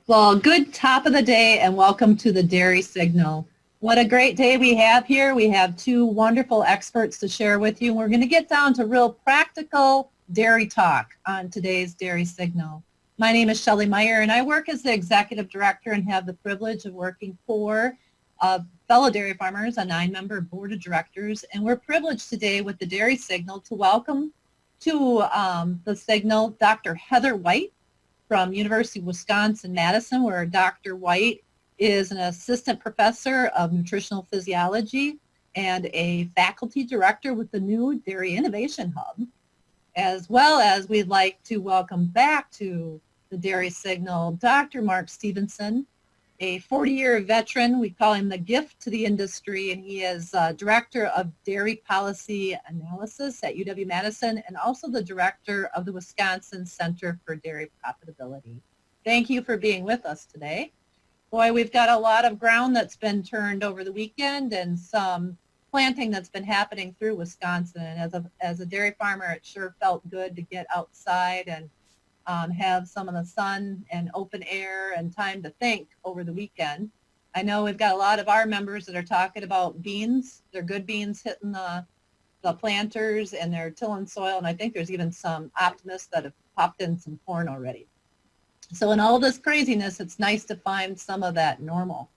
Well, good top of the day and welcome to the Dairy Signal. What a great day we have here. We have two wonderful experts to share with you. We're going to get down to real practical dairy talk on today's Dairy Signal. My name is Shelley Meyer and I work as the Executive Director and have the privilege of working for fellow dairy farmers, a 9-member board of directors. And we're privileged today with the Dairy Signal to welcome to the Signal Dr. Heather White from University of Wisconsin-Madison, where Dr. White is an assistant professor of nutritional physiology and a faculty director with the new Dairy Innovation Hub, as well as we'd like to welcome back to the Dairy Signal Dr. Mark Stephenson, a 40-year veteran. We call him the gift to the industry, and he is director of dairy policy analysis at UW-Madison and also the director of the Wisconsin Center for Dairy Profitability. Thank you for being with us today. Boy, we've got a lot of ground that's been turned over the weekend and some planting that's been happening through Wisconsin. And as a dairy farmer, it sure felt good to get outside and have some of the sun and open air and time to think over the weekend. I know we've got a lot of our members that are talking about beans. They're good beans hitting the planters and they're tilling soil. And I think there's even some optimists that have popped in some corn already. So in all this craziness, it's nice to find some of that normal.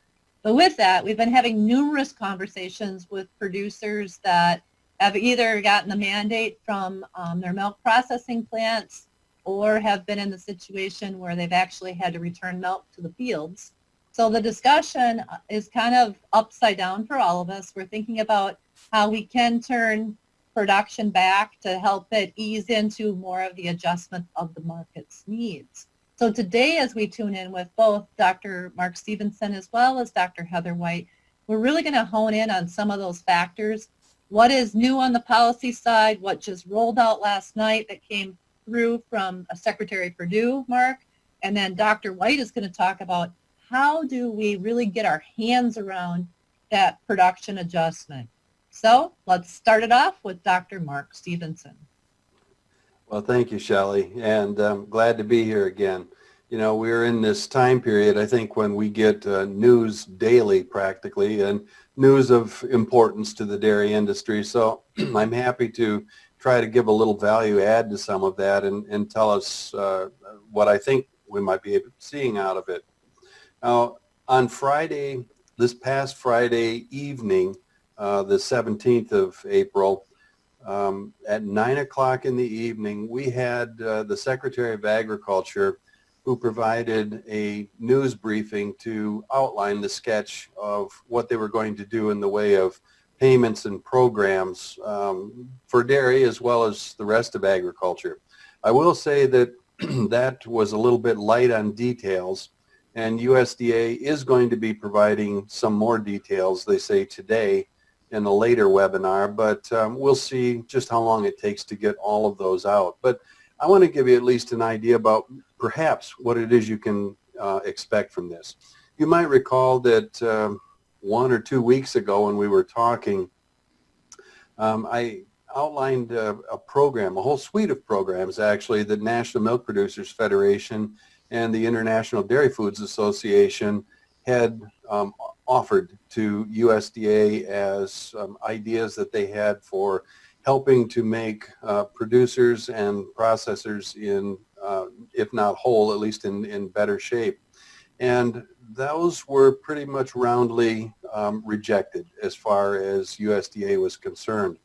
But with that, we've been having numerous conversations with producers that have either gotten the mandate from their milk processing plants or have been in the situation where they've actually had to return milk to the fields. So the discussion is kind of upside down for all of us. We're thinking about how we can turn production back to help it ease into more of the adjustment of the market's needs. So today, as we tune in with both Dr. Mark Stephenson as well as Dr. Heather White, we're really going to hone in on some of those factors. What is new on the policy side, what just rolled out last night that came through from Secretary Perdue, Mark, and then Dr. White is going to talk about how do we really get our hands around that production adjustment. So let's start it off with Dr. Mark Stephenson. Well, thank you, Shelley, and I'm glad to be here again. You know, we're in this time period, I think, when we get news daily practically and news of importance to the dairy industry. So I'm happy to try to give a little value add to some of that and tell us what I think we might be seeing out of it. Now, on Friday, this past Friday evening, the 17th of April, at 9 o'clock in the evening, we had the Secretary of Agriculture who provided a news briefing to outline the sketch of what they were going to do in the way of payments and programs for dairy as well as the rest of agriculture. I will say that that was a little bit light on details, and USDA is going to be providing some more details, they say today, in a later webinar, but we'll see just how long it takes to get all of those out. But I want to give you at least an idea about perhaps what it is you can expect from this. You might recall that 1 or 2 weeks ago when we were talking, I outlined a program, a whole suite of programs actually, the National Milk Producers Federation and the International Dairy Foods Association had offered to USDA as ideas that they had for helping to make producers and processors in, if not whole, at least in better shape. And those were pretty much roundly rejected as far as USDA was concerned.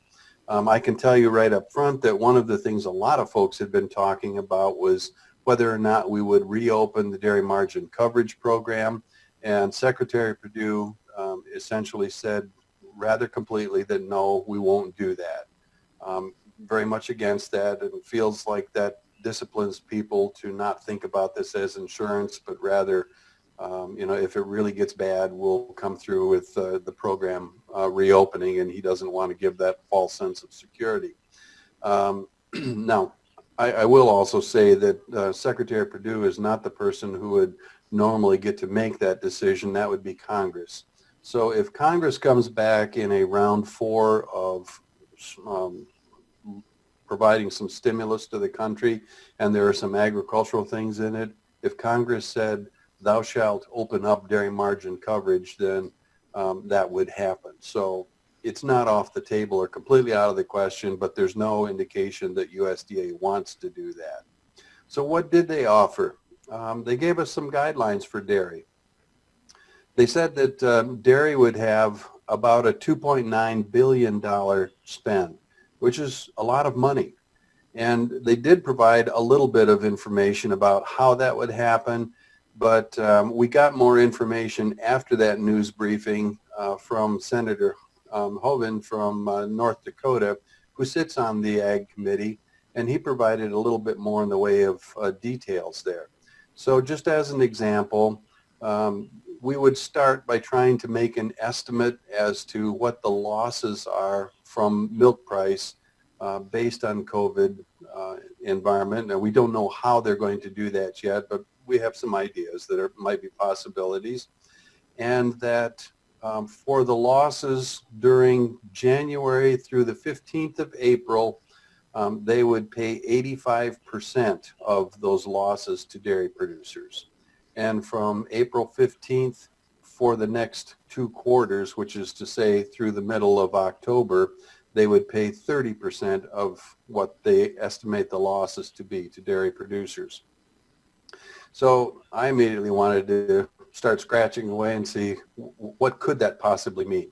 I can tell you right up front that one of the things a lot of folks had been talking about was whether or not we would reopen the Dairy Margin Coverage Program. And Secretary Perdue essentially said rather completely that no, we won't do that. Very much against that, and feels like that disciplines people to not think about this as insurance, but rather, you know, if it really gets bad, we'll come through with the program reopening, and he doesn't want to give that false sense of security. Now, I will also say that Secretary Perdue is not the person who would normally get to make that decision. That would be Congress. So if Congress comes back in a round 4 of providing some stimulus to the country, and there are some agricultural things in it, if Congress said, thou shalt open up dairy margin coverage, then that would happen. So it's not off the table or completely out of the question, but there's no indication that USDA wants to do that. So what did they offer? They gave us some guidelines for dairy. They said that dairy would have about a $2.9 billion spend, which is a lot of money. And they did provide a little bit of information about how that would happen, but we got more information after that news briefing from Senator Hoeven from North Dakota, who sits on the Ag Committee, and he provided a little bit more in the way of details there. So just as an example, we would start by trying to make an estimate as to what the losses are from milk price based on COVID environment. And we don't know how they're going to do that yet, but we have some ideas that might be possibilities. And that for the losses during January through the 15th of April, they would pay 85% of those losses to dairy producers. And from April 15th for the next 2 quarters, which is to say through the middle of October, they would pay 30% of what they estimate the losses to be to dairy producers. So I immediately wanted to start scratching away and see what could that possibly mean.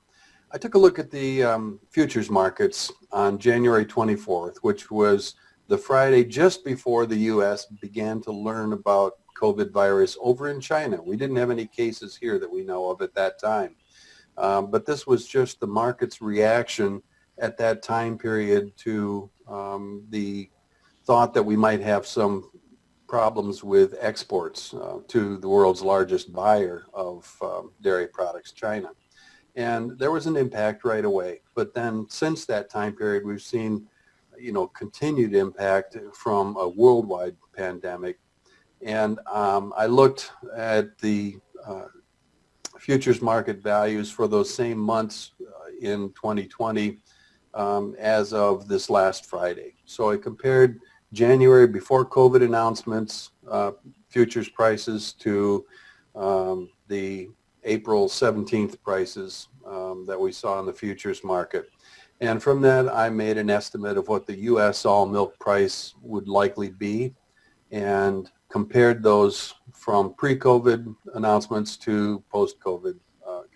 I took a look at the futures markets on January 24th, which was the Friday just before the U.S. began to learn about COVID virus over in China. We didn't have any cases here that we know of at that time. But this was just the market's reaction at that time period to the thought that we might have some problems with exports to the world's largest buyer of dairy products, China. And there was an impact right away. But then since that time period, we've seen, continued impact from a worldwide pandemic. And I looked at the futures market values for those same months in 2020 as of this last Friday. So I compared January before COVID announcements futures prices to the April 17th prices that we saw in the futures market. And from that, I made an estimate of what the U.S. all milk price would likely be and compared those from pre-COVID announcements to post-COVID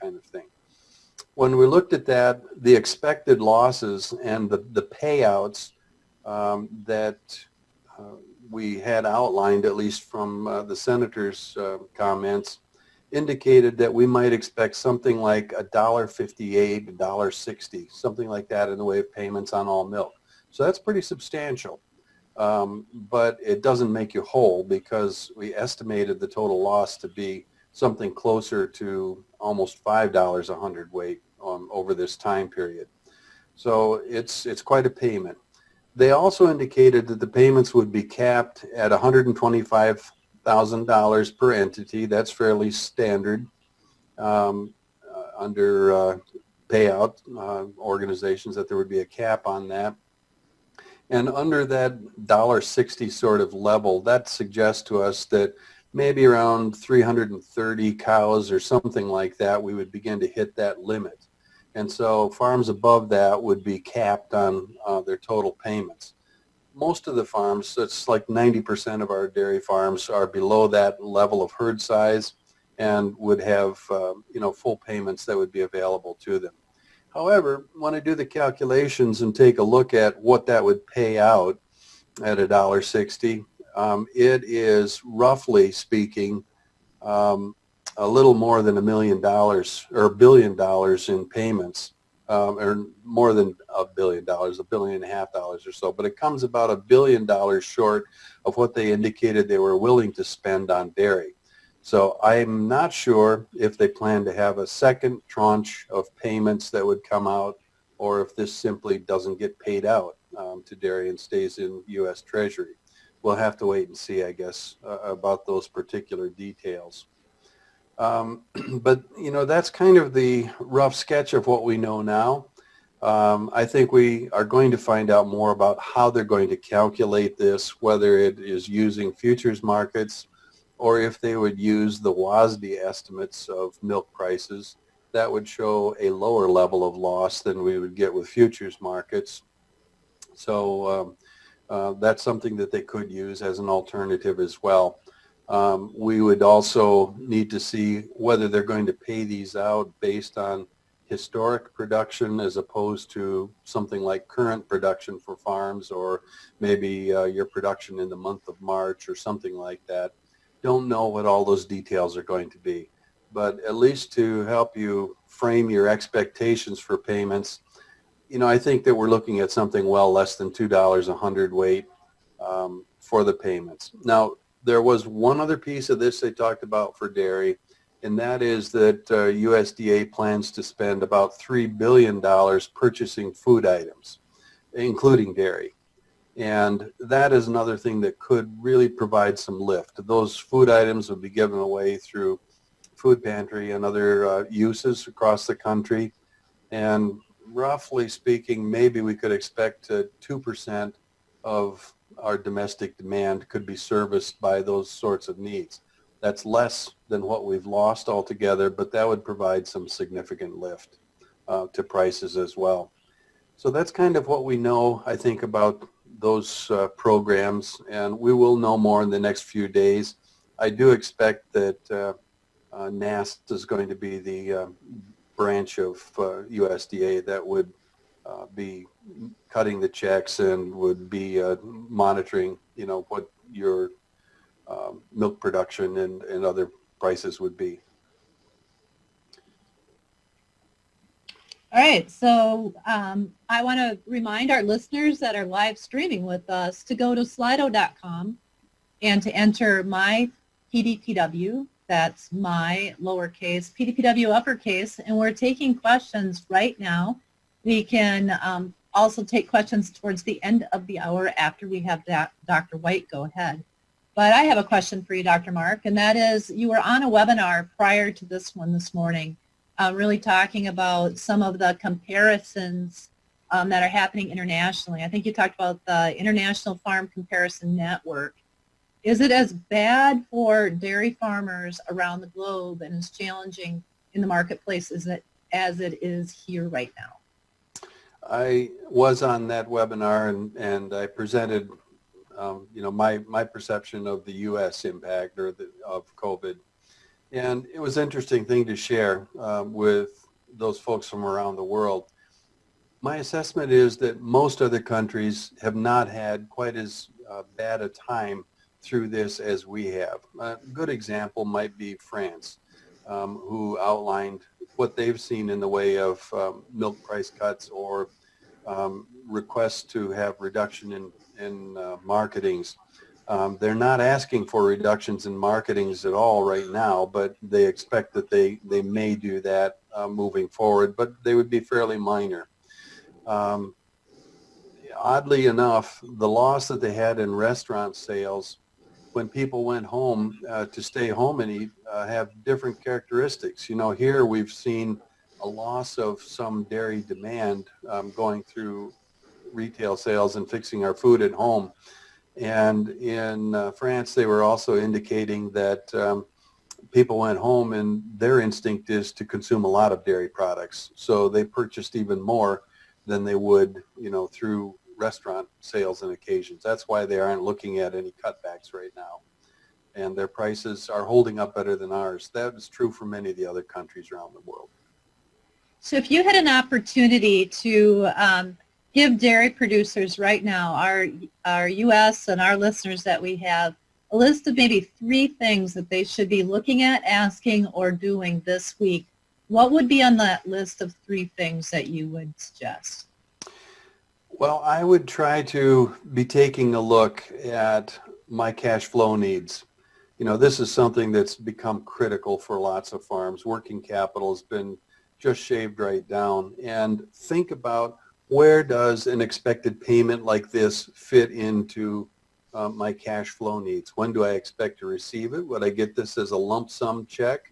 kind of thing. When we looked at that, the expected losses and the payouts that we had outlined, at least from the senator's comments, indicated that we might expect something like $1.58, $1.60, something like that in the way of payments on all milk. So that's pretty substantial. But it doesn't make you whole because we estimated the total loss to be something closer to almost $5 a hundredweight over this time period. So it's quite a payment. They also indicated that the payments would be capped at $125,000 per entity. That's fairly standard under payout organizations, that there would be a cap on that. And under that $1.60 sort of level, that suggests to us that maybe around 330 cows or something like that, we would begin to hit that limit. And so farms above that would be capped on their total payments. Most of the farms, it's like 90% of our dairy farms, are below that level of herd size and would have full payments that would be available to them. However, when I do the calculations and take a look at what that would pay out at $1.60, it is, roughly speaking, a little more than $1 million or $1 billion in payments, or more than $1 billion, $1.5 billion or so. But it comes about $1 billion short of what they indicated they were willing to spend on dairy. So I'm not sure if they plan to have a second tranche of payments that would come out, or if this simply doesn't get paid out to dairy and stays in U.S. Treasury. We'll have to wait and see, I guess, about those particular details. But, that's kind of the rough sketch of what we know now. I think we are going to find out more about how they're going to calculate this, whether it is using futures markets or if they would use the WASDE estimates of milk prices, that would show a lower level of loss than we would get with futures markets. So that's something that they could use as an alternative as well. We would also need to see whether they're going to pay these out based on historic production as opposed to something like current production for farms, or maybe your production in the month of March or something like that. Don't know what all those details are going to be, but at least to help you frame your expectations for payments, I think that we're looking at something well less than $2 a hundredweight for the payments. Now, there was one other piece of this they talked about for dairy, and that is that USDA plans to spend about $3 billion purchasing food items, including dairy. And that is another thing that could really provide some lift. Those food items would be given away through food pantry and other uses across the country. And roughly speaking, maybe we could expect 2% of our domestic demand could be serviced by those sorts of needs. That's less than what we've lost altogether, but that would provide some significant lift to prices as well. So that's kind of what we know, I think, about those programs, and we will know more in the next few days. I do expect that NAST is going to be the branch of USDA that would be cutting the checks and would be monitoring, what your milk production and other prices would be. All right, so I want to remind our listeners that are live streaming with us to go to slido.com and to enter my PDPW, that's my lowercase, PDPW uppercase, and we're taking questions right now. We can also take questions towards the end of the hour after we have Dr. White go ahead. But I have a question for you, Dr. Mark, and that is, you were on a webinar prior to this one this morning, really talking about some of the comparisons that are happening internationally. I think you talked about the International Farm Comparison Network. Is it as bad for dairy farmers around the globe and as challenging in the marketplace as it is here right now? I was on that webinar and I presented, my perception of the U.S. impact of COVID. And it was an interesting thing to share with those folks from around the world. My assessment is that most other countries have not had quite as bad a time through this as we have. A good example might be France, who outlined what they've seen in the way of milk price cuts or requests to have reduction in marketings. They're not asking for reductions in marketings at all right now, but they expect that they may do that moving forward, but they would be fairly minor. Oddly enough, the loss that they had in restaurant sales when people went home to stay home and eat have different characteristics. Here we've seen a loss of some dairy demand going through retail sales and fixing our food at home. And in France, they were also indicating that people went home and their instinct is to consume a lot of dairy products. So they purchased even more than they would, through restaurant sales and occasions. That's why they aren't looking at any cutbacks right now. And their prices are holding up better than ours. That is true for many of the other countries around the world. So if you had an opportunity to give dairy producers right now, our U.S. and our listeners that we have, a list of maybe 3 things that they should be looking at, asking, or doing this week, what would be on that list of 3 things that you would suggest? Well, I would try to be taking a look at my cash flow needs. This is something that's become critical for lots of farms. Working capital has been just shaved right down. And think about, where does an expected payment like this fit into my cash flow needs? When do I expect to receive it? Would I get this as a lump sum check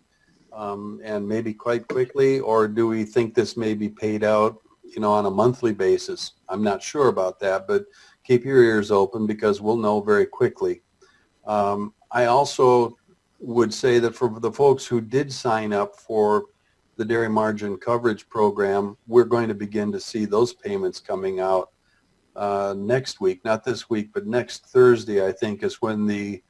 and maybe quite quickly, or do we think this may be paid out on a monthly basis? I'm not sure about that, but keep your ears open because we'll know very quickly. I also would say that for the folks who did sign up for the dairy margin coverage program, we're going to begin to see those payments coming out next week, not this week, but next Thursday, I think, is when the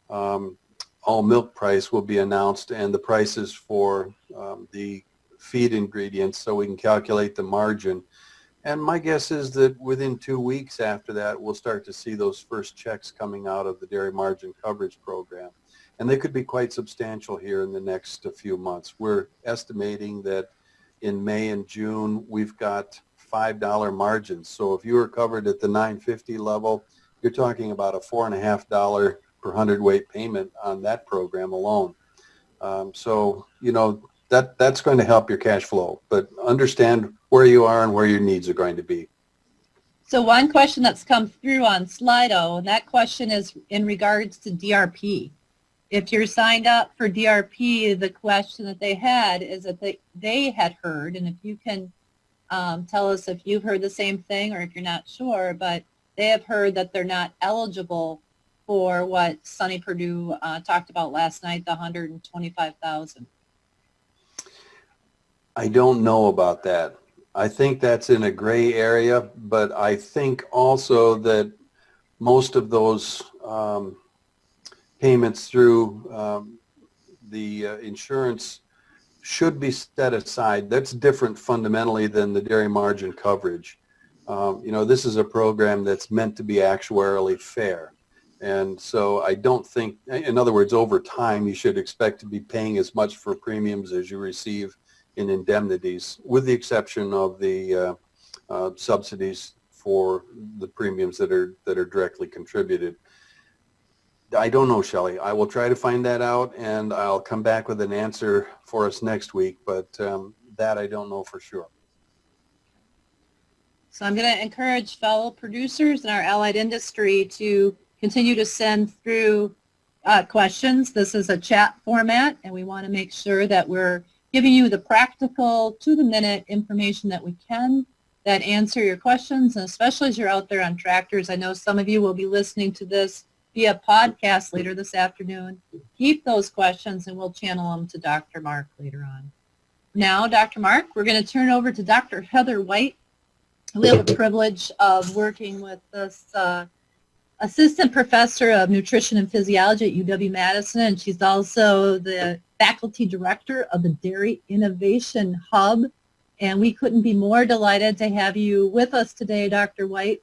all milk price will be announced and the prices for the feed ingredients, so we can calculate the margin. And my guess is that within 2 weeks after that, we'll start to see those first checks coming out of the dairy margin coverage program. And they could be quite substantial here in the next few months. We're estimating that in May and June, we've got $5 margins. So if you were covered at the $9.50 level, you're talking about a $4.50 per hundredweight payment on that program alone. So, you know, that's going to help your cash flow, but understand where you are and where your needs are going to be. So one question that's come through on Slido, and that question is in regards to DRP. If you're signed up for DRP, the question that they had is that they had heard, and if you can tell us if you've heard the same thing or if you're not sure, but they have heard that they're not eligible for what Sonny Perdue talked about last night, the $125,000. I don't know about that. I think that's in a gray area, but I think also that most of those payments through the insurance should be set aside. That's different fundamentally than the dairy margin coverage. You know, this is a program that's meant to be actuarially fair. And so I don't think, in other words, over time, you should expect to be paying as much for premiums as you receive in indemnities, with the exception of the subsidies for the premiums that are directly contributed. I don't know, Shelley. I will try to find that out, and I'll come back with an answer for us next week, but that I don't know for sure. So I'm going to encourage fellow producers in our allied industry to continue to send through questions. This is a chat format, and we want to make sure that we're giving you the practical, to-the-minute information that we can that answer your questions, and especially as you're out there on tractors. I know some of you will be listening to this via podcast later this afternoon. Keep those questions, and we'll channel them to Dr. Mark later on. Now, Dr. Mark, we're going to turn over to Dr. Heather White. We have the privilege of working with this assistant professor of nutrition and physiology at UW-Madison, and she's also the faculty director of the Dairy Innovation Hub. And we couldn't be more delighted to have you with us today, Dr. White,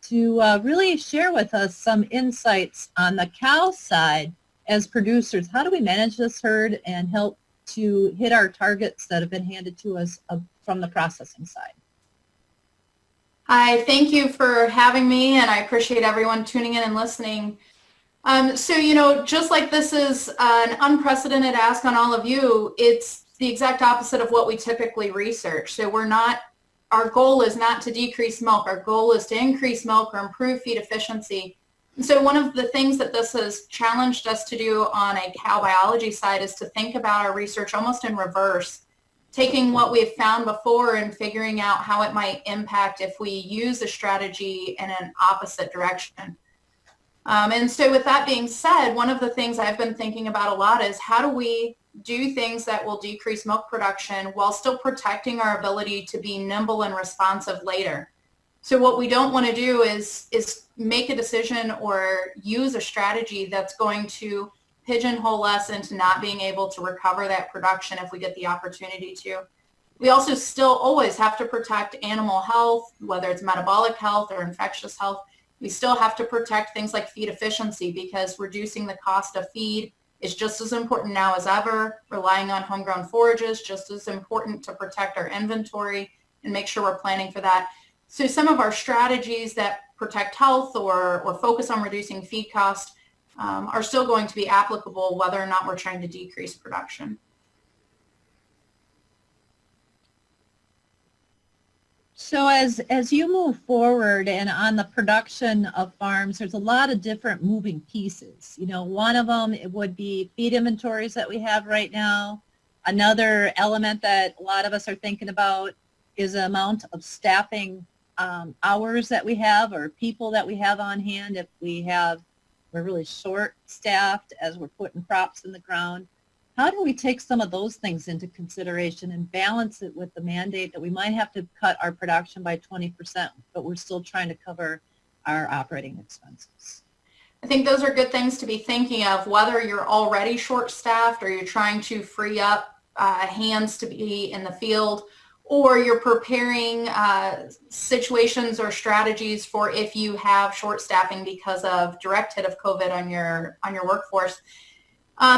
to really share with us some insights on the cow side as producers. How do we manage this herd and help to hit our targets that have been handed to us from the processing side? Hi, thank you for having me, and I appreciate everyone tuning in and listening. So, you know, just like this is an unprecedented ask on all of you, it's the exact opposite of what we typically research. So our goal is not to decrease milk. Our goal is to increase milk or improve feed efficiency. And so one of the things that this has challenged us to do on a cow biology side is to think about our research almost in reverse, taking what we've found before and figuring out how it might impact if we use a strategy in an opposite direction. And so with that being said, one of the things I've been thinking about a lot is how do we do things that will decrease milk production while still protecting our ability to be nimble and responsive later. So what we don't want to do is make a decision or use a strategy that's going to pigeonhole us into not being able to recover that production if we get the opportunity to. We also still always have to protect animal health, whether it's metabolic health or infectious health. We still have to protect things like feed efficiency because reducing the cost of feed is just as important now as ever. Relying on homegrown forages, just as important to protect our inventory and make sure we're planning for that. So some of our strategies that protect health or focus on reducing feed costs are still going to be applicable whether or not we're trying to decrease production. So as you move forward and on the production of farms, there's a lot of different moving pieces. You know, one of them, it would be feed inventories that we have right now. Another element that a lot of us are thinking about is the amount of staffing hours that we have or people that we have on hand. If we have we're really short-staffed as we're putting crops in the ground. How do we take some of those things into consideration and balance it with the mandate that we might have to cut our production by 20%, but we're still trying to cover our operating expenses? I think those are good things to be thinking of, whether you're already short-staffed or you're trying to free up hands to be in the field, or you're preparing situations or strategies for if you have short staffing because of direct hit of COVID on your workforce.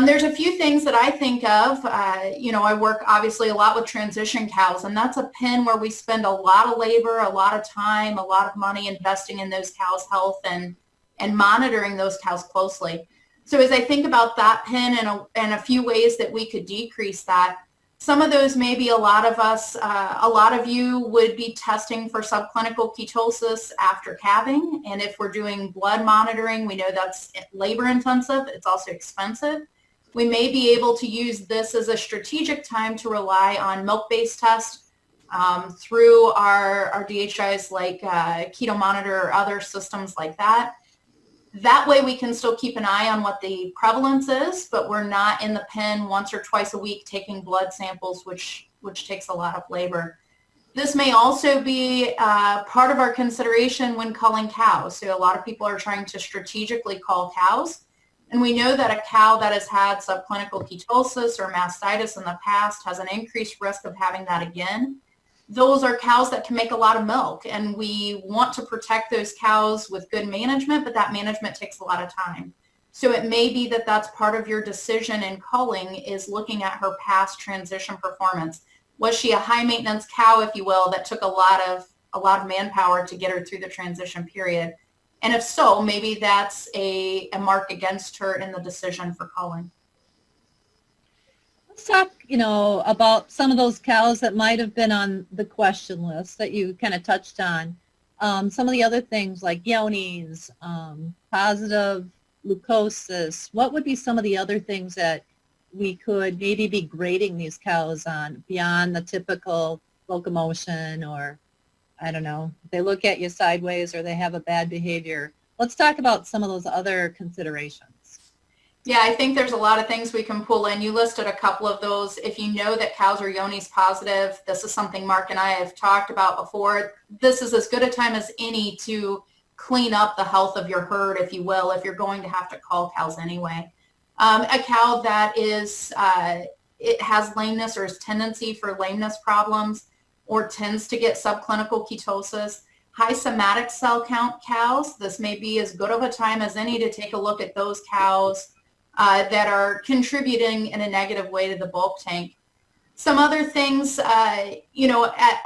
There's a few things that I think of. I work obviously a lot with transition cows, and that's a pen where we spend a lot of labor, a lot of time, a lot of money investing in those cows' health and monitoring those cows closely. So as I think about that pen and a few ways that we could decrease that, some of those maybe a lot of you would be testing for subclinical ketosis after calving. And if we're doing blood monitoring, we know that's labor intensive. It's also expensive. We may be able to use this as a strategic time to rely on milk-based tests through our DHIs like Keto Monitor or other systems like that. That way we can still keep an eye on what the prevalence is, but we're not in the pen once or twice a week taking blood samples, which takes a lot of labor. This may also be part of our consideration when culling cows. So a lot of people are trying to strategically cull cows. And we know that a cow that has had subclinical ketosis or mastitis in the past has an increased risk of having that again. Those are cows that can make a lot of milk, and we want to protect those cows with good management, but that management takes a lot of time. So it may be that that's part of your decision in culling, is looking at her past transition performance. Was she a high maintenance cow, if you will, that took a lot of manpower to get her through the transition period? And if so, maybe that's a mark against her in the decision for culling. Let's talk, about some of those cows that might have been on the question list that you kind of touched on. Some of the other things like yonis, positive leukosis. What would be some of the other things that we could maybe be grading these cows on beyond the typical locomotion, or, I don't know, they look at you sideways or they have a bad behavior? Let's talk about some of those other considerations. Yeah, I think there's a lot of things we can pull in. You listed a couple of those. If you know that cows are yonis positive, this is something Mark and I have talked about before. This is as good a time as any to clean up the health of your herd, if you will, if you're going to have to cull cows anyway. A cow that is, it has lameness or has tendency for lameness problems, or tends to get subclinical ketosis. High somatic cell count cows, this may be as good of a time as any to take a look at those cows that are contributing in a negative way to the bulk tank. Some other things,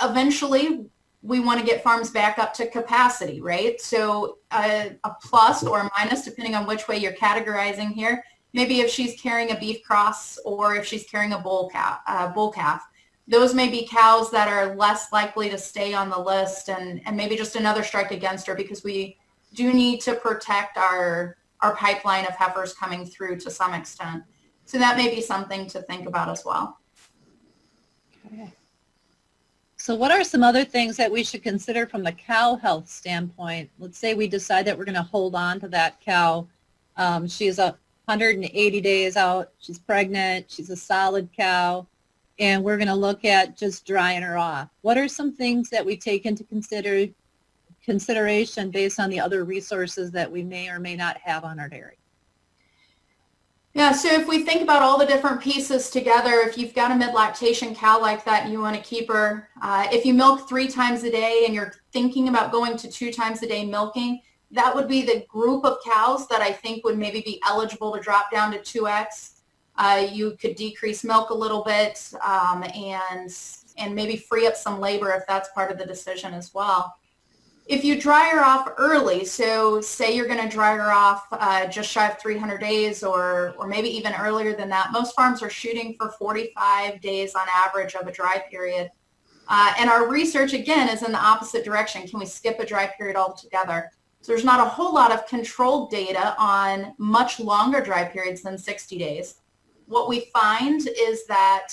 eventually we want to get farms back up to capacity, right? So a plus or a minus, depending on which way you're categorizing here. Maybe if she's carrying a beef cross or if she's carrying a bull calf. Those may be cows that are less likely to stay on the list, and maybe just another strike against her, because we do need to protect our pipeline of heifers coming through to some extent. So that may be something to think about as well. Okay. So what are some other things that we should consider from the cow health standpoint? Let's say we decide that we're going to hold on to that cow. She's 180 days out. She's pregnant. She's a solid cow. And we're going to look at just drying her off. What are some things that we take into consideration based on the other resources that we may or may not have on our dairy? Yeah, so if we think about all the different pieces together, if you've got a mid-lactation cow like that and you want to keep her, if you milk 3 times a day and you're thinking about going to 2 times a day milking, that would be the group of cows that I think would maybe be eligible to drop down to 2X. You could decrease milk a little bit and maybe free up some labor if that's part of the decision as well. If you dry her off early, so say you're going to dry her off just shy of 300 days or maybe even earlier than that, most farms are shooting for 45 days on average of a dry period. And our research, again, is in the opposite direction. Can we skip a dry period altogether? So there's not a whole lot of controlled data on much longer dry periods than 60 days. What we find is that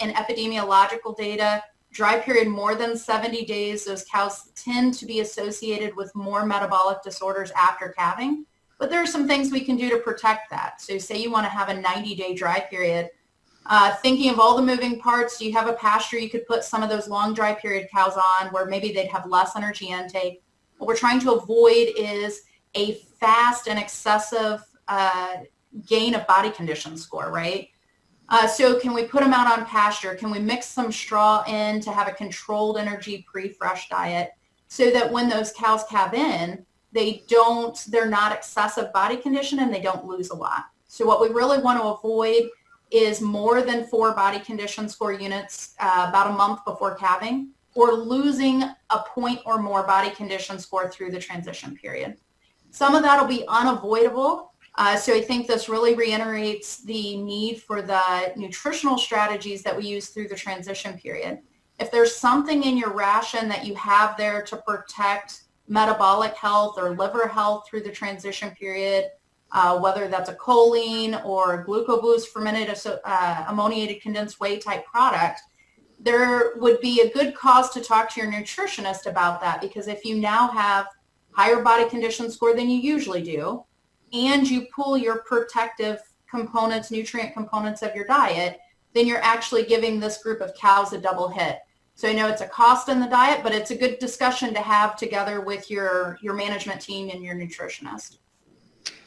in epidemiological data, dry period more than 70 days, those cows tend to be associated with more metabolic disorders after calving but there are some things we can do to protect that. So say you want to have a 90-day dry period. Thinking of all the moving parts, do you have a pasture you could put some of those long dry period cows on where maybe they'd have less energy intake? What we're trying to avoid is a fast and excessive gain of body condition score, right? So can we put them out on pasture? Can we mix some straw in to have a controlled energy pre-fresh diet so that when those cows calve in, they're not excessive body condition and they don't lose a lot. So what we really want to avoid is more than 4 body condition score units about a month before calving, or losing a point or more body condition score through the transition period. Some of that will be unavoidable. So I think this really reiterates the need for the nutritional strategies that we use through the transition period. If there's something in your ration that you have there to protect metabolic health or liver health through the transition period, whether that's a choline or glucoboost fermented ammoniated condensed whey type product, there would be a good cause to talk to your nutritionist about that, because if you now have higher body condition score than you usually do, and you pull your protective components, nutrient components of your diet, then you're actually giving this group of cows a double hit. So I know it's a cost in the diet, but it's a good discussion to have together with your management team and your nutritionist.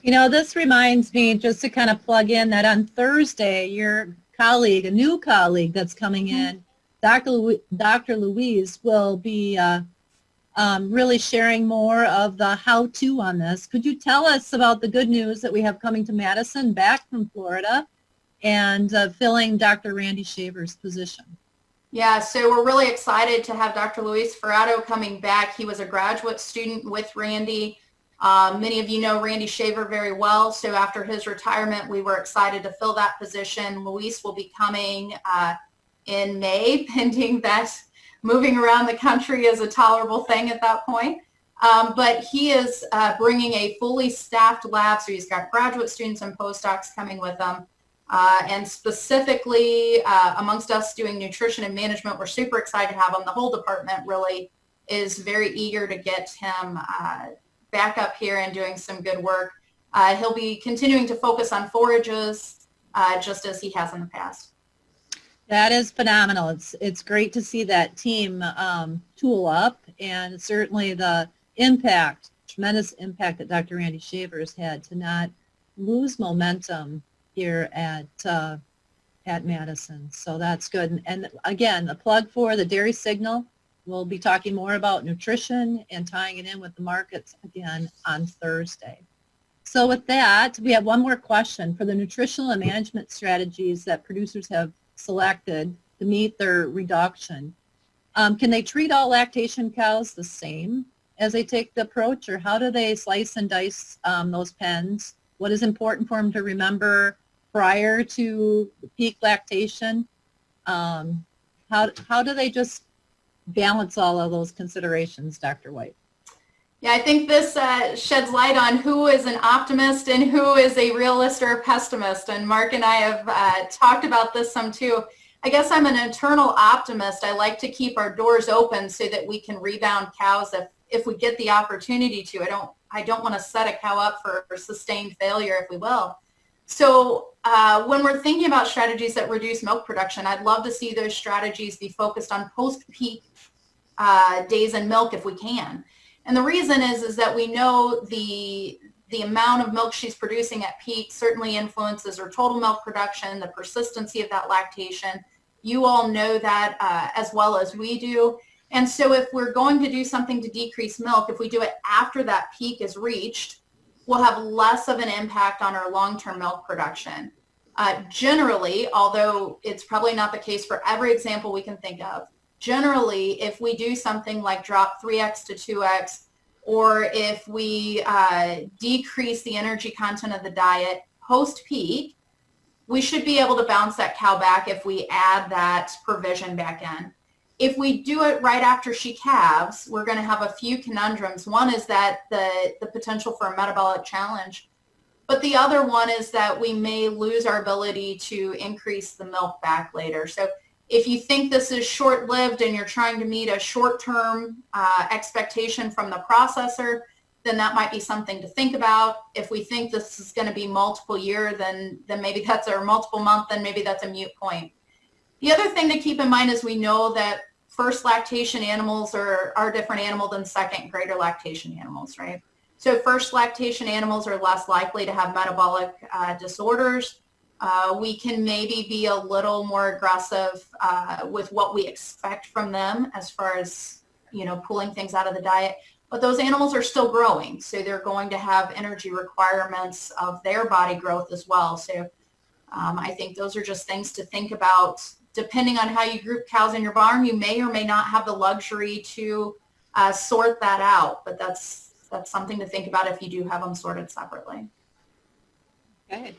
You know, this reminds me, just to kind of plug in, that on Thursday, your colleague, a new colleague that's coming in, Dr. Louise, will be really sharing more of the how-to on this. Could you tell us about the good news that we have coming to Madison, back from Florida, and filling Dr. Randy Shaver's position? Yeah, so we're really excited to have Dr. Luis Ferrado coming back. He was a graduate student with Randy. Many of you know Randy Shaver very well. So after his retirement, we were excited to fill that position. Luis will be coming in May, pending that moving around the country is a tolerable thing at that point. But he is bringing a fully staffed lab. So he's got graduate students and postdocs coming with him. And specifically amongst us doing nutrition and management, we're super excited to have him. The whole department really is very eager to get him back up here and doing some good work. He'll be continuing to focus on forages just as he has in the past. That is phenomenal. It's great to see that team tool up, and certainly the impact, tremendous impact that Dr. Randy Shaver has had to not lose momentum here at Madison. So that's good. And again, a plug for the Dairy Signal. We'll be talking more about nutrition and tying it in with the markets again on Thursday. So with that, we have one more question. For the nutritional and management strategies that producers have selected to meet their reduction, can they treat all lactation cows the same as they take the approach, or how do they slice and dice those pens? What is important for them to remember prior to peak lactation? How do they just balance all of those considerations, Dr. White? Yeah, I think this sheds light on who is an optimist and who is a realist or a pessimist. And Mark and I have talked about this some too. I guess I'm an eternal optimist. I like to keep our doors open so that we can rebound cows if we get the opportunity to. I don't want to set a cow up for sustained failure, if we will. So when we're thinking about strategies that reduce milk production, I'd love to see those strategies be focused on post-peak days in milk if we can. And the reason is that we know the amount of milk she's producing at peak certainly influences her total milk production, the persistency of that lactation. You all know that as well as we do. And so if we're going to do something to decrease milk, if we do it after that peak is reached, we'll have less of an impact on our long-term milk production. Generally, although it's probably not the case for every example we can think of, generally, if we do something like drop 3x to 2x, or if we decrease the energy content of the diet post-peak, we should be able to bounce that cow back if we add that provision back in. If we do it right after she calves, we're going to have a few conundrums. One is that the potential for a metabolic challenge, but the other one is that we may lose our ability to increase the milk back later. So if you think this is short-lived and you're trying to meet a short-term expectation from the processor, then that might be something to think about. If we think this is going to be multiple year, then maybe that's, or multiple month, then maybe that's a moot point. The other thing to keep in mind is we know that first lactation animals are a different animal than second greater lactation animals, right? So first lactation animals are less likely to have metabolic disorders. We can maybe be a little more aggressive with what we expect from them as far as, you know, pulling things out of the diet. But those animals are still growing, so they're going to have energy requirements of their body growth as well. So I think those are just things to think about. Depending on how you group cows in your barn, you may or may not have the luxury to sort that out, but that's something to think about if you do have them sorted separately. Okay.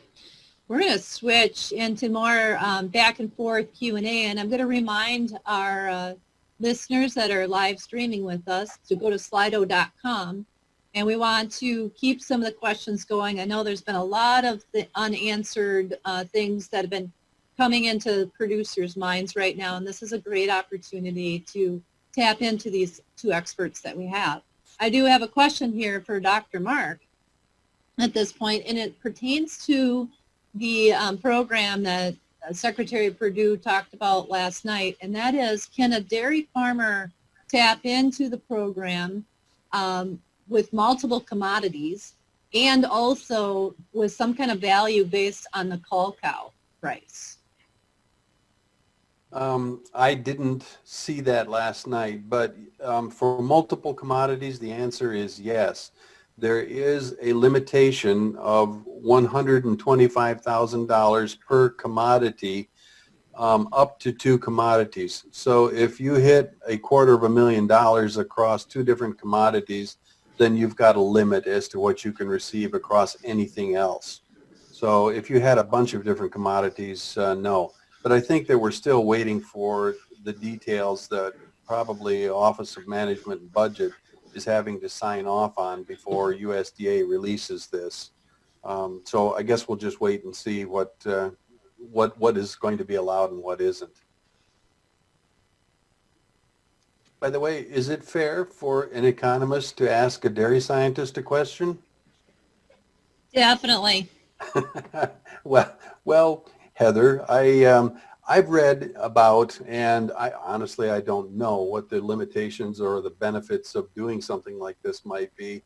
We're going to switch into more back and forth Q&A, and I'm going to remind our listeners that are live streaming with us to go to slido.com, and we want to keep some of the questions going. I know there's been a lot of the unanswered things that have been coming into producers' minds right now, and this is a great opportunity to tap into these two experts that we have. I do have a question here for Dr. Mark at this point, and it pertains to the program that Secretary Perdue talked about last night, and that is, can a dairy farmer tap into the program with multiple commodities and also with some kind of value based on the call cow price? I didn't see that last night, but for multiple commodities, the answer is yes. There is a limitation of $125,000 per commodity, up to 2 commodities. So if you hit $250,000 across 2 different commodities, then you've got a limit as to what you can receive across anything else. So if you had a bunch of different commodities, no. But I think that we're still waiting for the details that probably Office of Management and Budget is having to sign off on before USDA releases this. So I guess we'll just wait and see what is going to be allowed and what isn't. By the way, is it fair for an economist to ask a dairy scientist a question? Definitely. Well, Heather, I've read about, and honestly I don't know what the limitations or the benefits of doing something like this might be,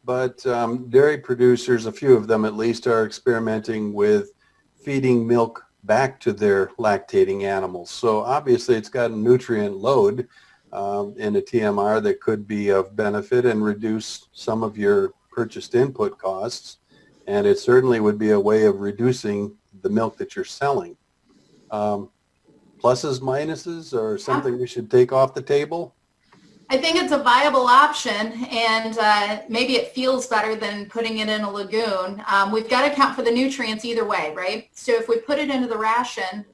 but dairy producers, a few of them at least, are experimenting with feeding milk back to their lactating animals. So obviously it's got a nutrient load in a TMR that could be of benefit and reduce some of your purchased input costs. And it certainly would be a way of reducing the milk that you're selling. Pluses, minuses, or something we should take off the table? I think it's a viable option, and maybe it feels better than putting it in a lagoon. We've got to account for the nutrients either way, right? So if we put it into the ration,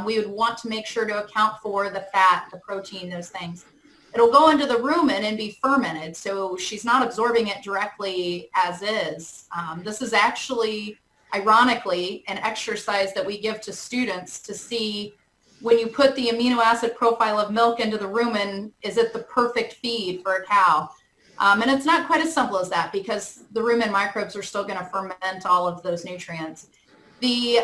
we would want to make sure to account for the fat, the protein, those things. It'll go into the rumen and be fermented, so she's not absorbing it directly as is. This is actually, ironically, an exercise that we give to students to see, when you put the amino acid profile of milk into the rumen, is it the perfect feed for a cow? And it's not quite as simple as that, because the rumen microbes are still going to ferment all of those nutrients. The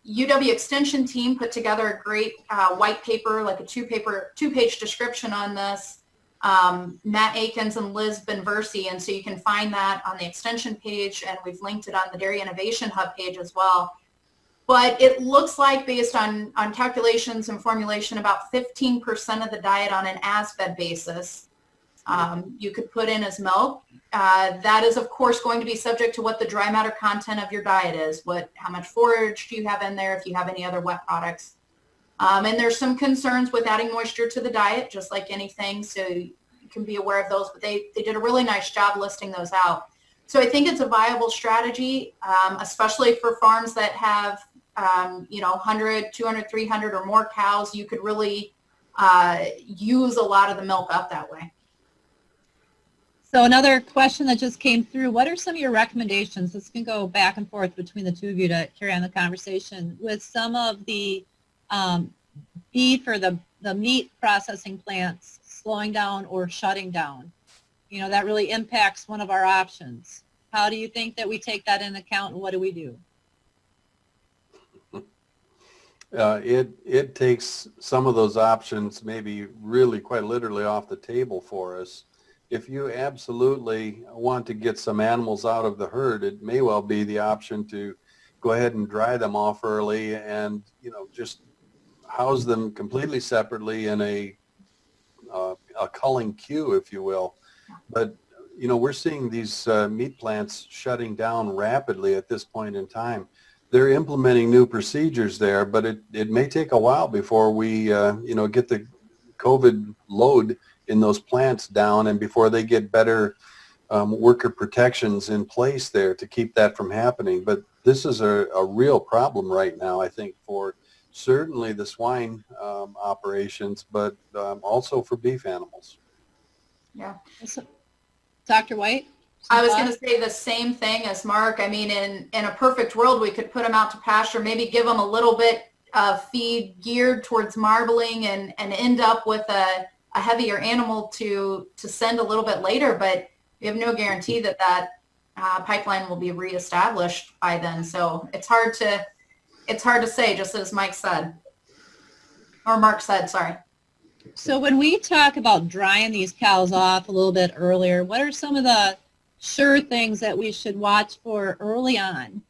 UW Extension team put together a great white paper, like a two-page description on this. Matt Akins and Liz Benversi, and so you can find that on the Extension page, and we've linked it on the Dairy Innovation Hub page as well. But it looks like, based on calculations and formulation, about 15% of the diet on an as-fed basis you could put in as milk. That is, of course, going to be subject to what the dry matter content of your diet is. How much forage do you have in there, if you have any other wet products. And there's some concerns with adding moisture to the diet, just like anything, so you can be aware of those. But they did a really nice job listing those out. So I think it's a viable strategy, especially for farms that have 100, 200, 300 or more cows. You could really use a lot of the milk up that way. So another question that just came through, what are some of your recommendations? This can go back and forth between the two of you to carry on the conversation. With some of the beef or the meat processing plants slowing down or shutting down, that really impacts one of our options. How do you think that we take that into account, and what do we do? It takes some of those options maybe really quite literally off the table for us. If you absolutely want to get some animals out of the herd, it may well be the option to go ahead and dry them off early and, just house them completely separately in a culling queue, if you will. But, we're seeing these meat plants shutting down rapidly at this point in time. They're implementing new procedures there, but it may take a while before we, get the COVID load in those plants down and before they get better worker protections in place there to keep that from happening. But this is a real problem right now, I think, for certainly the swine operations, but also for beef animals. Yeah. Dr. White? I was going to say the same thing as Mark. I mean, in a perfect world, we could put them out to pasture, maybe give them a little bit of feed geared towards marbling and end up with a heavier animal to send a little bit later. But we have no guarantee that pipeline will be reestablished by then. So it's hard to say, just as Mike said, or Mark said, sorry. So when we talk about drying these cows off a little bit earlier, what are some of the sure things that we should watch for early on?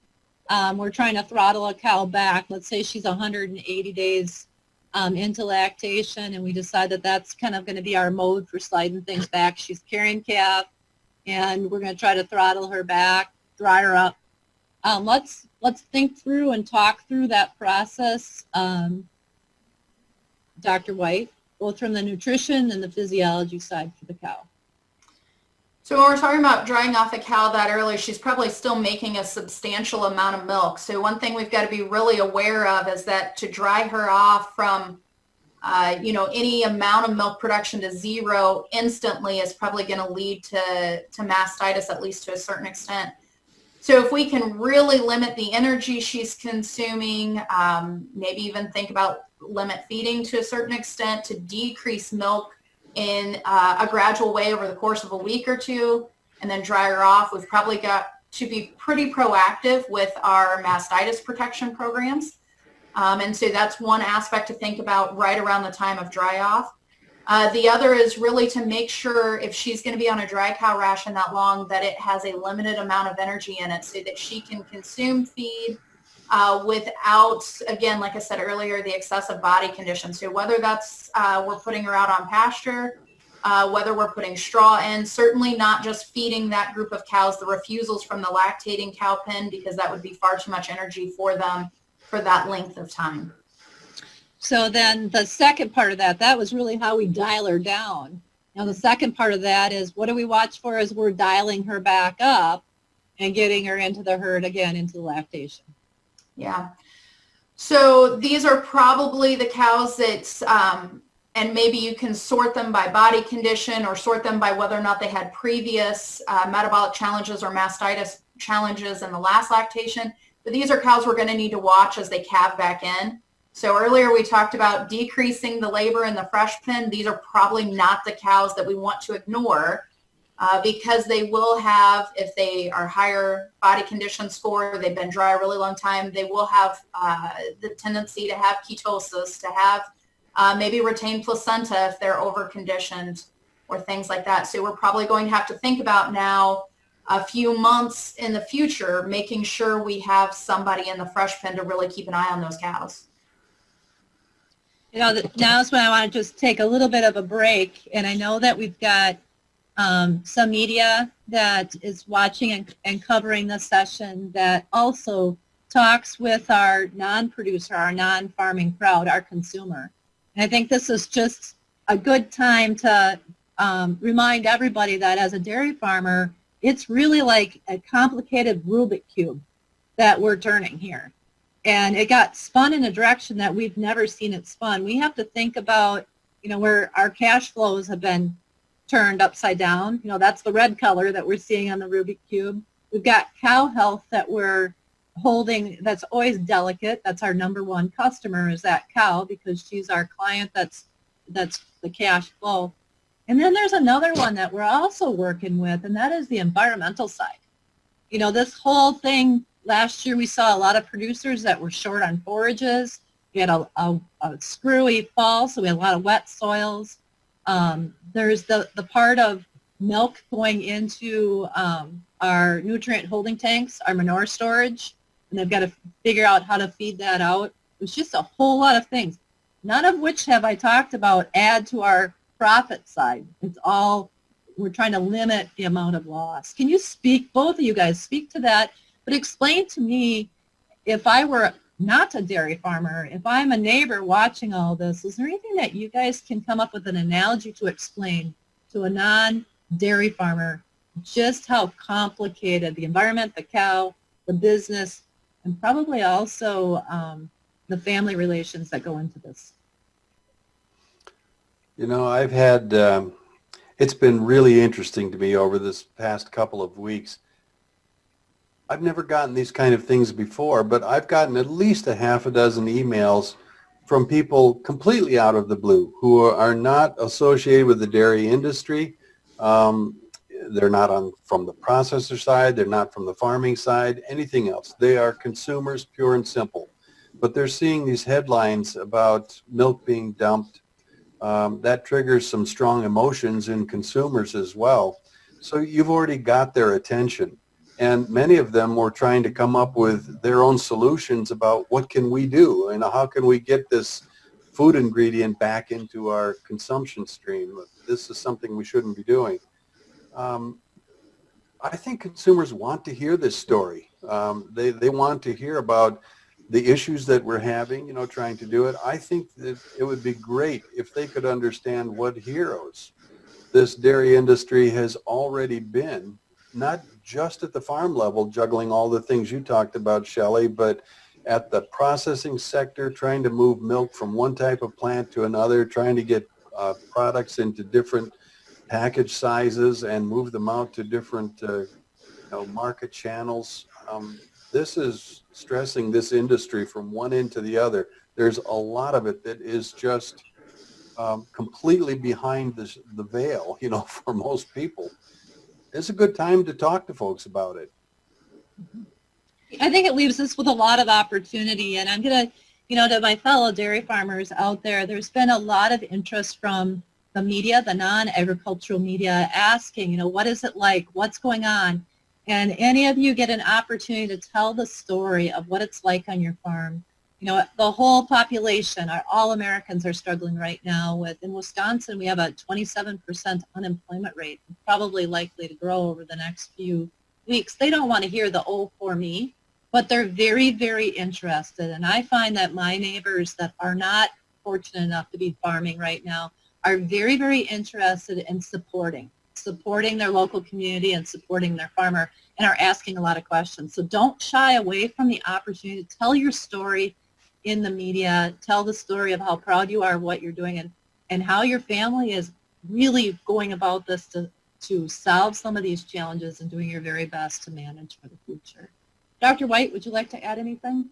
We're trying to throttle a cow back. Let's say she's 180 days into lactation, and we decide that that's kind of going to be our mode for sliding things back. She's carrying calf, and we're going to try to throttle her back, dry her up. Let's think through and talk through that process, Dr. White, both from the nutrition and the physiology side for the cow. So when we're talking about drying off a cow that early, she's probably still making a substantial amount of milk. So one thing we've got to be really aware of is that to dry her off from, any amount of milk production to zero instantly is probably going to lead to mastitis, at least to a certain extent. So if we can really limit the energy she's consuming, maybe even think about limit feeding to a certain extent to decrease milk in a gradual way over the course of a week or two, and then dry her off. We've probably got to be pretty proactive with our mastitis protection programs. And so that's one aspect to think about right around the time of dry off. The other is really to make sure if she's going to be on a dry cow ration that long, that it has a limited amount of energy in it so that she can consume feed without, again, like I said earlier, the excessive body condition. So whether that's we're putting her out on pasture, whether we're putting straw in, certainly not just feeding that group of cows the refusals from the lactating cow pen, because that would be far too much energy for them for that length of time. So then the second part of that was really how we dial her down. Now the second part of that is, what do we watch for as we're dialing her back up and getting her into the herd again, into the lactation? Yeah. So these are probably the cows that, and maybe you can sort them by body condition or sort them by whether or not they had previous metabolic challenges or mastitis challenges in the last lactation. But these are cows we're going to need to watch as they calve back in. So earlier we talked about decreasing the labor in the fresh pen. These are probably not the cows that we want to ignore because they will have, if they are higher body condition score, they've been dry a really long time, they will have the tendency to have ketosis, to have maybe retained placenta if they're over-conditioned or things like that. So we're probably going to have to think about now a few months in the future, making sure we have somebody in the fresh pen to really keep an eye on those cows. Now is when I want to just take a little bit of a break, and I know that we've got some media that is watching and covering this session that also talks with our non-producer, our non-farming crowd, our consumer. And I think this is just a good time to remind everybody that as a dairy farmer, it's really like a complicated Rubik's Cube that we're turning here. And it got spun in a direction that we've never seen it spun. We have to think about, where our cash flows have been turned upside down. That's the red color that we're seeing on the Rubik's Cube. We've got cow health that we're holding, that's always delicate. That's our number one customer, is that cow, because she's our client. That's the cash flow. And then there's another one that we're also working with, and that is the environmental side. You know, this whole thing, last year we saw a lot of producers that were short on forages. We had a screwy fall, so we had a lot of wet soils. There's the part of milk going into our nutrient holding tanks, our manure storage, and they've got to figure out how to feed that out. It's just a whole lot of things, none of which have I talked about add to our profit side. It's all, we're trying to limit the amount of loss. Can you speak, both of you guys, speak to that, but explain to me, if I were not a dairy farmer, if I'm a neighbor watching all this, is there anything that you guys can come up with an analogy to explain to a non-dairy farmer just how complicated the environment, the cow, the business, and probably also the family relations that go into this? You know, I've had, it's been really interesting to me over this past couple of weeks. I've never gotten these kind of things before, but I've gotten at least a half a dozen emails from people completely out of the blue who are not associated with the dairy industry. They're not from the processor side. They're not from the farming side, anything else. They are consumers, pure and simple. But they're seeing these headlines about milk being dumped. That triggers some strong emotions in consumers as well. So you've already got their attention. And many of them were trying to come up with their own solutions about what can we do and how can we get this food ingredient back into our consumption stream. This is something we shouldn't be doing. I think consumers want to hear this story. They want to hear about the issues that we're having, you know, trying to do it. I think that it would be great if they could understand what heroes this dairy industry has already been, not just at the farm level, juggling all the things you talked about, Shelley, but at the processing sector, trying to move milk from one type of plant to another, trying to get products into different package sizes and move them out to different market channels. This is stressing this industry from one end to the other. There's a lot of it that is just completely behind the veil, you know, for most people. It's a good time to talk to folks about it. I think it leaves us with a lot of opportunity, and I'm going to, you know, to my fellow dairy farmers out there, there's been a lot of interest from the media, the non-agricultural media, asking, you know, what is it like? What's going on? And any of you get an opportunity to tell the story of what it's like on your farm. You know, the whole population, all Americans are struggling right now with, in Wisconsin, we have a 27% unemployment rate, probably likely to grow over the next few weeks. They don't want to hear the, oh, for me, but they're very, very interested. And I find that my neighbors that are not fortunate enough to be farming right now are very, very interested in supporting their local community and supporting their farmer, and are asking a lot of questions. So don't shy away from the opportunity to tell your story in the media, tell the story of how proud you are of what you're doing, and how your family is really going about this to solve some of these challenges and doing your very best to manage for the future. Dr. White, would you like to add anything?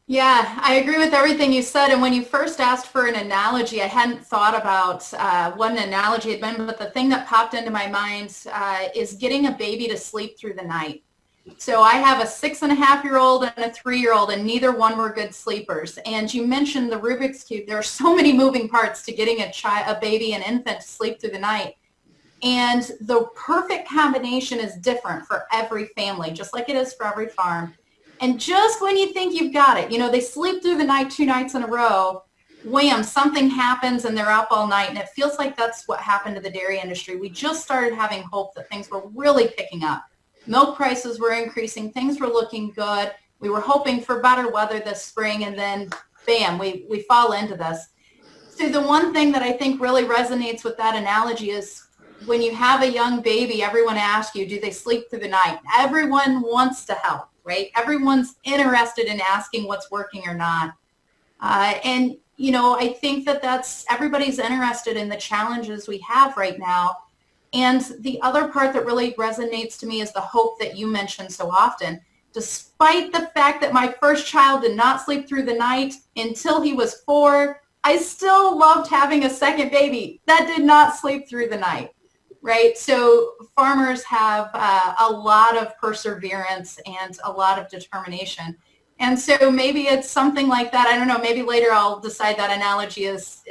Yeah, I agree with everything you said. And when you first asked for an analogy, I hadn't thought about what an analogy had been, but the thing that popped into my mind is getting a baby to sleep through the night. So I have a 6.5-year-old and a 3-year-old, and neither one were good sleepers. And you mentioned the Rubik's Cube. There are so many moving parts to getting a baby, an infant, to sleep through the night. And the perfect combination is different for every family, just like it is for every farm. And just when you think you've got it, you know, they sleep through the night 2 nights in a row, wham, something happens and they're up all night. And it feels like that's what happened to the dairy industry. We just started having hope that things were really picking up. Milk prices were increasing. Things were looking good. We were hoping for better weather this spring, and then bam, we fall into this. So the one thing that I think really resonates with that analogy is when you have a young baby, everyone asks you, do they sleep through the night? Everyone wants to help, right? Everyone's interested in asking what's working or not. And, you know, I think that's everybody's interested in the challenges we have right now. And the other part that really resonates to me is the hope that you mentioned so often. Despite the fact that my first child did not sleep through the night until he was 4, I still loved having a second baby. That did not sleep through the night, right? So farmers have a lot of perseverance and a lot of determination. And so maybe it's something like that. I don't know. Maybe later I'll decide that analogy is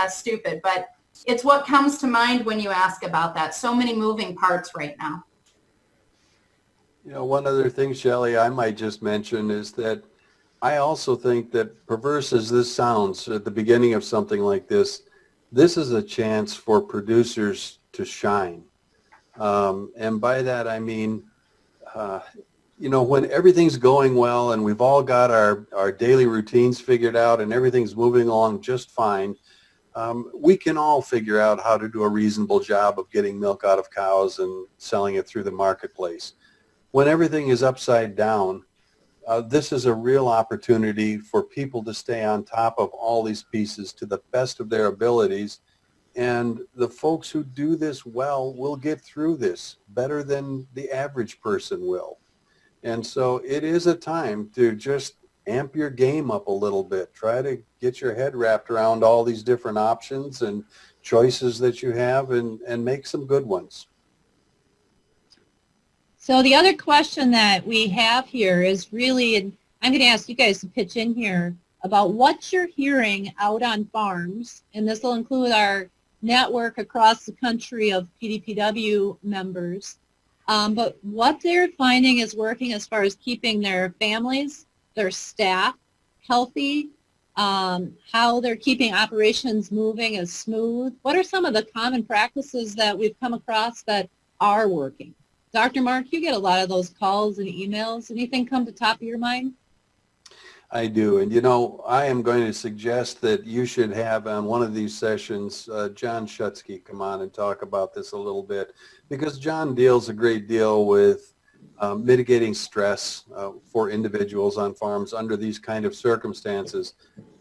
stupid, but it's what comes to mind when you ask about that. So many moving parts right now. You know, one other thing, Shelley, I might just mention is that I also think that, perverse as this sounds at the beginning of something like this is a chance for producers to shine. And by that I mean, you know, when everything's going well and we've all got our daily routines figured out and everything's moving along just fine, we can all figure out how to do a reasonable job of getting milk out of cows and selling it through the marketplace. When everything is upside down, this is a real opportunity for people to stay on top of all these pieces to the best of their abilities. And the folks who do this well will get through this better than the average person will. And so it is a time to just amp your game up a little bit. Try to get your head wrapped around all these different options and choices that you have, and make some good ones. So the other question that we have here is really, and I'm going to ask you guys to pitch in here about what you're hearing out on farms, and this will include our network across the country of PDPW members, but what they're finding is working as far as keeping their families, their staff healthy, how they're keeping operations moving as smooth. What are some of the common practices that we've come across that are working? Dr. Mark, you get a lot of those calls and emails. Anything come to top of your mind? I do. And, you know, I am going to suggest that you should have on one of these sessions, John Shutsky come on and talk about this a little bit, because John deals a great deal with mitigating stress for individuals on farms under these kind of circumstances.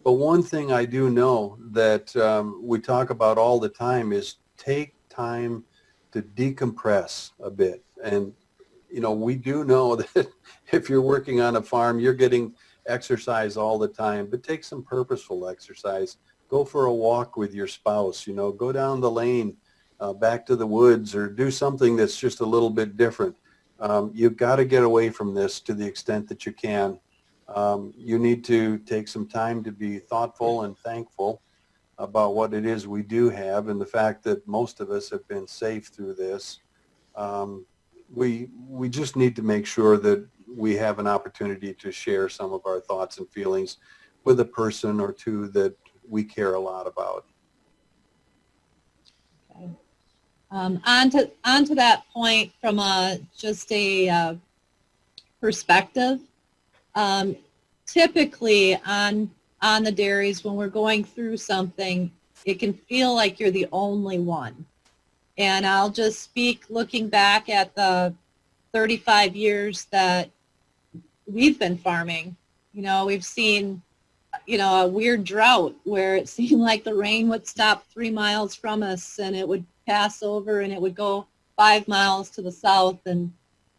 But one thing I do know that we talk about all the time is take time to decompress a bit. And, you know, we do know that if you're working on a farm, you're getting exercise all the time, but take some purposeful exercise. Go for a walk with your spouse, you know, go down the lane, back to the woods, or do something that's just a little bit different. You've got to get away from this to the extent that you can. You need to take some time to be thoughtful and thankful about what it is we do have, and the fact that most of us have been safe through this. We just need to make sure that we have an opportunity to share some of our thoughts and feelings with a person or two that we care a lot about. Okay. On to that point from just a perspective, typically on the dairies, when we're going through something, it can feel like you're the only one. And I'll just speak looking back at the 35 years that we've been farming. You know, we've seen, you know, a weird drought where it seemed like the rain would stop 3 miles from us and it would pass over and it would go 5 miles to the south. And,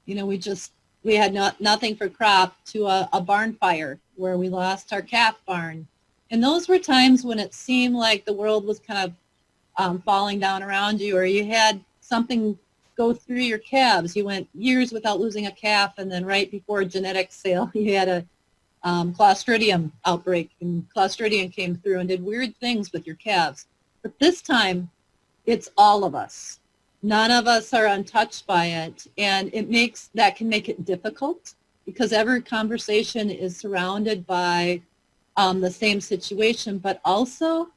you know, we had nothing for crop, to a barn fire where we lost our calf barn. And those were times when it seemed like the world was kind of falling down around you, or you had something go through your calves. You went years without losing a calf, and then right before a genetic sale, you had a Clostridium outbreak, and Clostridium came through and did weird things with your calves. But this time, it's all of us. None of us are untouched by it, and that can make it difficult, because every conversation is surrounded by the same situation, but also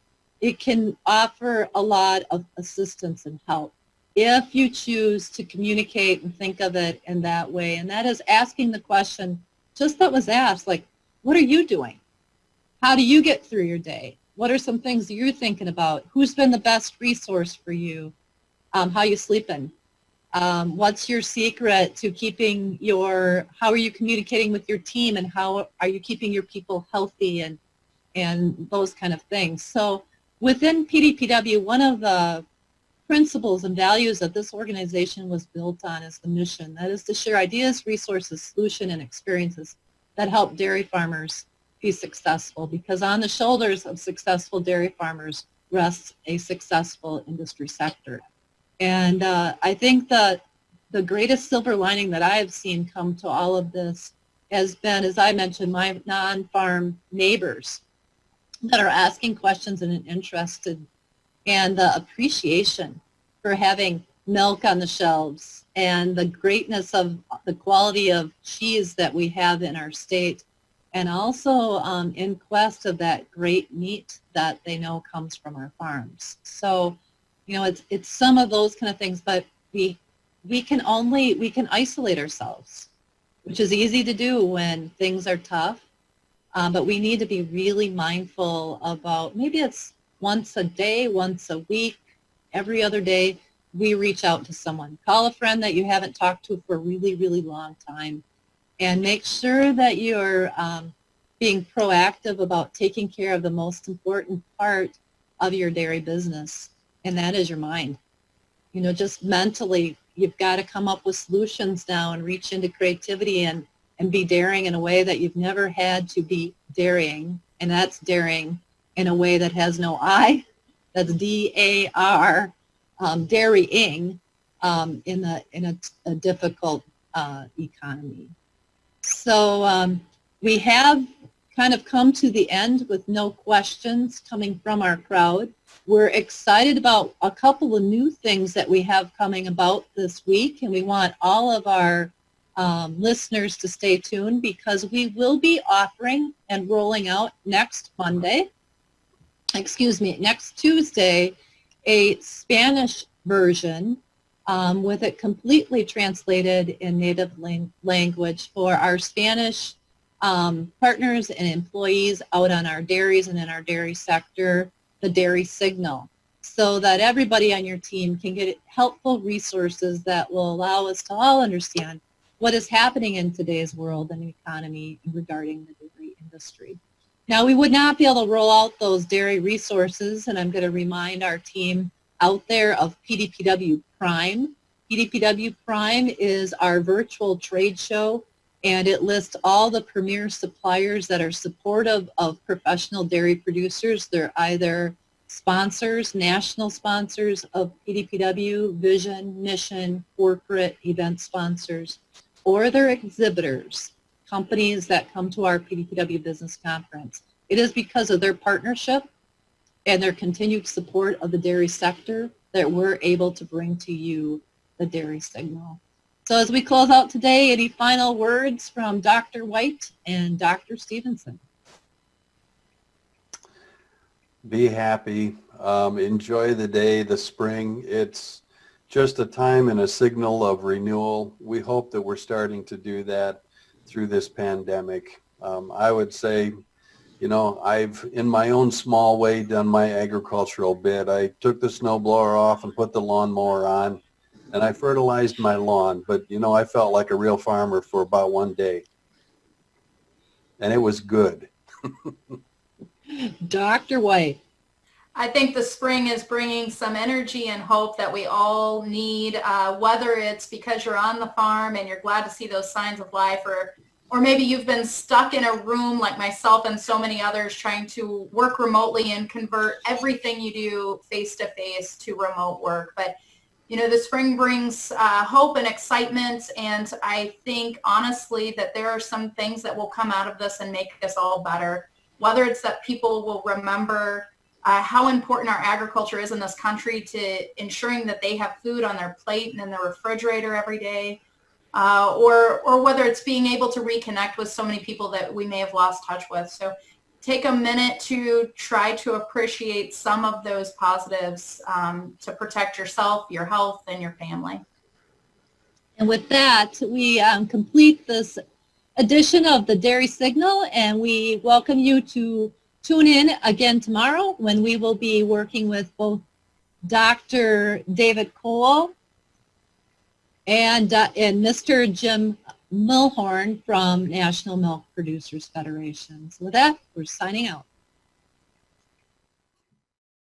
it can offer a lot of assistance and help if you choose to communicate and think of it in that way. And that is asking the question just that was asked, like, what are you doing? How do you get through your day? What are some things you're thinking about? Who's been the best resource for you? How you sleeping? What's your secret to keeping how are you communicating with your team, and how are you keeping your people healthy, and those kind of things. So within PDPW, one of the principles and values that this organization was built on is the mission. That is to share ideas, resources, solutions, and experiences that help dairy farmers be successful, because on the shoulders of successful dairy farmers rests a successful industry sector. And I think that the greatest silver lining that I have seen come to all of this has been, as I mentioned, my non-farm neighbors that are asking questions and interested, and the appreciation for having milk on the shelves and the greatness of the quality of cheese that we have in our state, and also in quest of that great meat that they know comes from our farms. So, you know, it's some of those kind of things, but we can isolate ourselves, which is easy to do when things are tough. But we need to be really mindful about, maybe it's once a day, once a week, every other day, we reach out to someone. Call a friend that you haven't talked to for a really, really long time, and make sure that you're being proactive about taking care of the most important part of your dairy business, and that is your mind. You know, just mentally, you've got to come up with solutions now and reach into creativity and be daring in a way that you've never had to be daring, and that's daring in a way that has no I, that's D-A-R, dairying in a difficult economy. So we have kind of come to the end with no questions coming from our crowd. We're excited about a couple of new things that we have coming about this week, and we want all of our listeners to stay tuned, because we will be offering and rolling out next Tuesday, a Spanish version with it completely translated in native language for our Spanish partners and employees out on our dairies and in our dairy sector, the Dairy Signal, so that everybody on your team can get helpful resources that will allow us to all understand what is happening in today's world and economy regarding the dairy industry. Now, we would not be able to roll out those dairy resources, and I'm going to remind our team out there of PDPW Prime. PDPW Prime is our virtual trade show, and it lists all the premier suppliers that are supportive of professional dairy producers. They're either sponsors, national sponsors of PDPW, vision, mission, corporate event sponsors, or they're exhibitors, companies that come to our PDPW Business Conference. It is because of their partnership and their continued support of the dairy sector that we're able to bring to you the Dairy Signal. So as we close out today, any final words from Dr. White and Dr. Stephenson? Be happy. Enjoy the day, the spring. It's just a time and a signal of renewal. We hope that we're starting to do that through this pandemic. I would say, you know, I've, in my own small way, done my agricultural bit. I took the snowblower off and put the lawnmower on, and I fertilized my lawn. But, you know, I felt like a real farmer for about one day, and it was good. Dr. White. I think the spring is bringing some energy and hope that we all need, whether it's because you're on the farm and you're glad to see those signs of life, or maybe you've been stuck in a room like myself and so many others trying to work remotely and convert everything you do face-to-face to remote work. But, you know, the spring brings hope and excitement, and I think honestly that there are some things that will come out of this and make us all better, whether it's that people will remember how important our agriculture is in this country to ensuring that they have food on their plate and in their refrigerator every day, or whether it's being able to reconnect with so many people that we may have lost touch with. So take a minute to try to appreciate some of those positives to protect yourself, your health, and your family. And with that, we complete this edition of the Dairy Signal, and we welcome you to tune in again tomorrow when we will be working with both Dr. David Cole and Mr. Jim Milhorn from National Milk Producers Federation. So with that, we're signing out.